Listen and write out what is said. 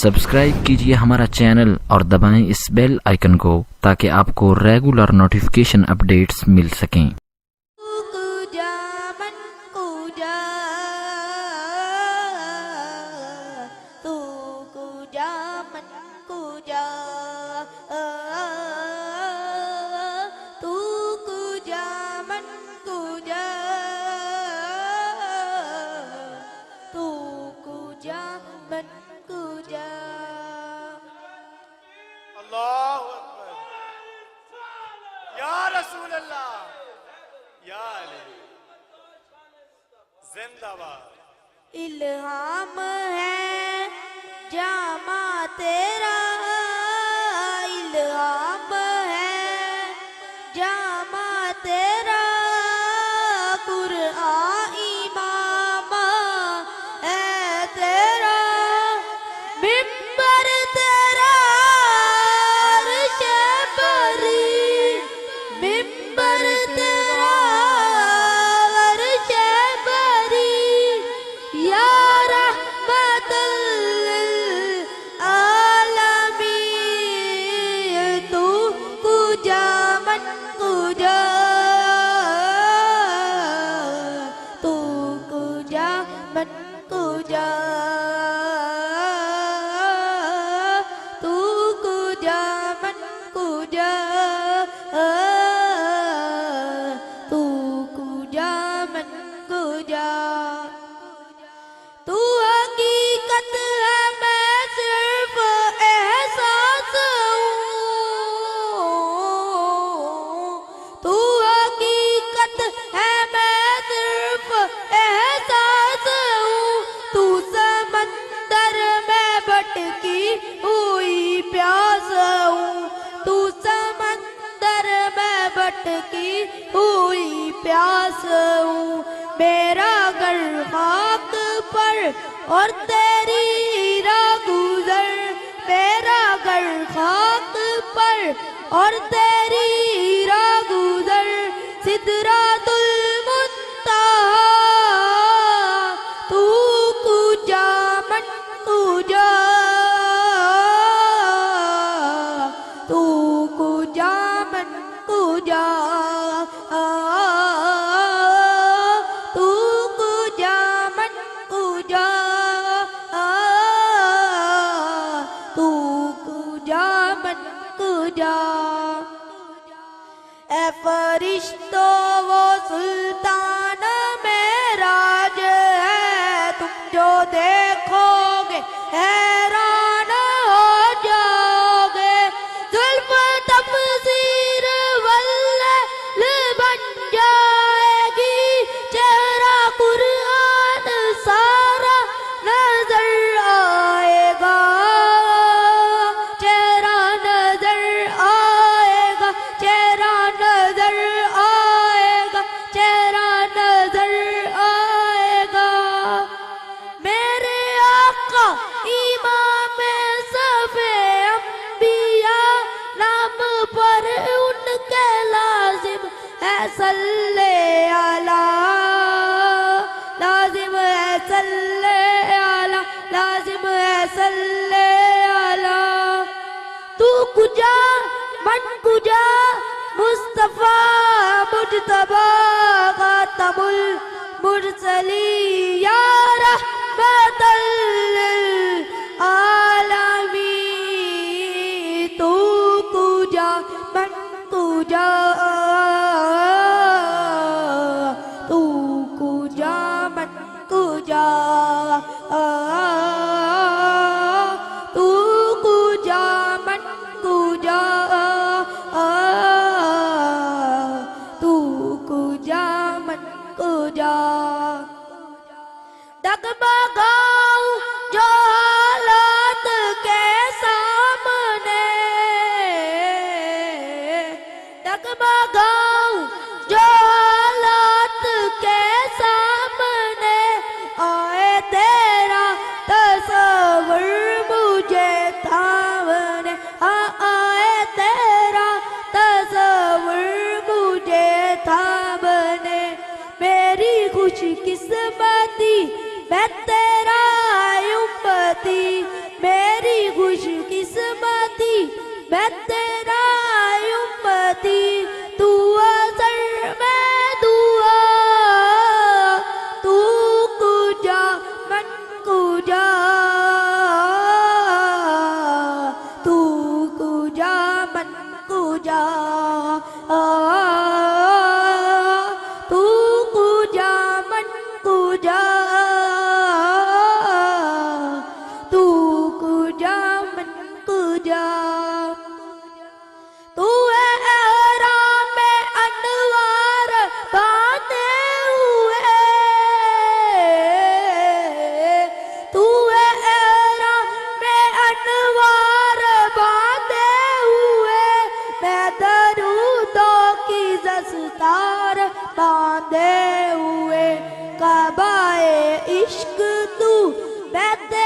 Subscribe कीजिए हमारा channel और दबाएं इस बेल आइकन को ताकि आपको रेगुलर नोटिफिकेशन अपडेट्स मिल सकें। अल्लाहु अकबर, या रसूल अल्लाह, या अली, जिंदाबाद। इल्हाम है जामा तेरा, इल्हाम है जामा तेरा, कुरआन इमाम है तेरा, मिंबर तेरा अर्श बरी, मिंबर तेरा अर्श बरी, या रहमतुल लिल आलमीन, तू कुजा मन कुजा, तू कुजा मन कुजा, तू कुजा मन कुजा, तू कुजा मन कुजा। तू हकीकत है मैं सिर्फ एहसास हूँ, तू हकीकत है मैं सिर्फ एहसास हूँ, तू समंदर में भटकी हुई प्यास हूँ, तू समंदर में भटकी हुई प्यास हूँ, मेरा घर खाक पर और तेरी राह गुजर, मेरा घर खाक पर और तेरी राह गुजर, सिदरातुल मुंतहा, तू कुजा मन कुजा, तू कुजा मन कुजा, तू कुजा मन कुजा, तू कुजा मन कुजा। ए फरिश्तो वो सुल्तान में राज है, तुम जो देखोगे हैरान हो जाओगे, जुल्फ तफसीर वल्लैल बन जाएगी, चेहरा कुरान सारा नजर आएगा, चेहरा नजर आएगा, चेहरा नजर आएगा, चेहरा नजर आएगा, मेरे आका इमाम सफे अंबिया, नाम पर उनके लाजिम है सल्ले अला, लाजिम है सल्ले अला, लाजिम है सल्ले अला, तू कुजा मन कुजा, मुस्तफा मुजतबा खातमुल मुरसलीन, या रहमतुल लिल आलमीन, तू कुजा मन कुजा, तू कुजा मन कुजा, तू कुजा मन कुजा, तू कुजा मन कुजा। डगमगाऊं जो हालात के सामने, डगमगाऊं जो हालात के सामने, आए तेरा तस्वीर मुझे थामने, आए तेरा तस्वीर मुझे थामने, मेरी खुशकिस्मती मैं तेरा उम्मती, मेरी दरियाए इश्क तू बहते